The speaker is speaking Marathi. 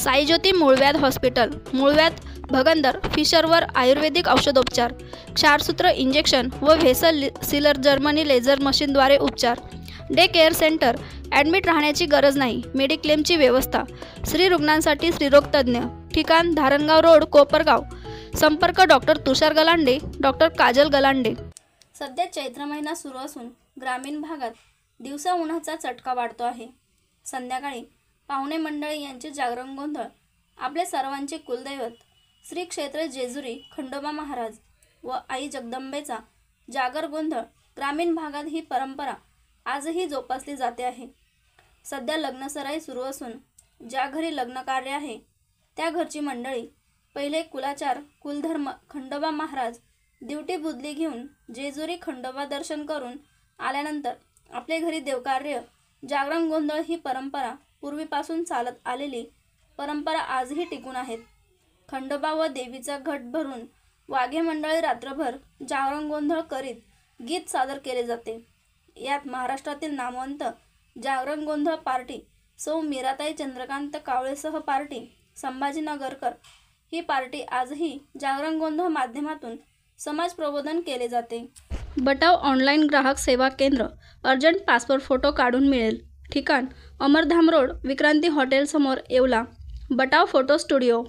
साईज्योती मूळव्याध हॉस्पिटल, मूळव्याध, भगंदर, फिशरवर आयुर्वेदिक औषधोपचार, क्षारसूत्र इंजेक्शन व व्हेसल सीलर जर्मनी लेझर मशीनद्वारे उपचार. डे केअर सेंटर, ॲडमिट राहण्याची गरज नाही, मेडिक्लेमची व्यवस्था. स्त्री रुग्णांसाठी स्त्रीरोग तज्ज्ञ. ठिकाण धारणगाव रोड, कोपरगाव. संपर्क डॉक्टर तुषार गलांडे, डॉक्टर काजल गलांडे. सध्या चैत्र महिना सुरू असून ग्रामीण भागात दिवसा उन्हाचा चटका वाढतो आहे. संध्याकाळी पाहुणे मंडळी यांचे जागरण गोंधळ. आपले सर्वांचे कुलदैवत श्री क्षेत्र जेजुरी खंडोबा महाराज व आई जगदंबेचा जागर गोंधळ. ग्रामीण भागात ही परंपरा आजही जोपासली जाते आहे. सध्या लग्नसराई सुरू असून ज्या घरी लग्न कार्य आहे त्या घरची मंडळी पहिले कुलाचार, कुलधर्म खंडोबा महाराज दिवटी बुदली घेऊन जेजुरी खंडोबा दर्शन करून आल्यानंतर आपले घरी देवकार्य, जागरण गोंधळ ही परंपरा पूर्वीपासून चालत आलेली परंपरा आजही टिकून आहेत. खंडोबा व देवीचा घट भरून वाघे मंडळी रात्रभर जागरण गोंधळ करीत गीत सादर केले जाते. यात महाराष्ट्रातील नामवंत जागरण गोंधळ पार्टी सौ मीराताई चंद्रकांत कावळेसह पार्टी संभाजीनगरकर ही पार्टी आजही जागरण गोंधळ माध्यमातून समाज प्रबोधन केले जाते. बटाव ऑनलाईन ग्राहक सेवा केंद्र. अर्जंट पासपोर्ट फोटो काढून मिळेल. ठिकाण अमरधाम रोड, विक्रांती हॉटेल समोर, येवला. बटाव photo studio.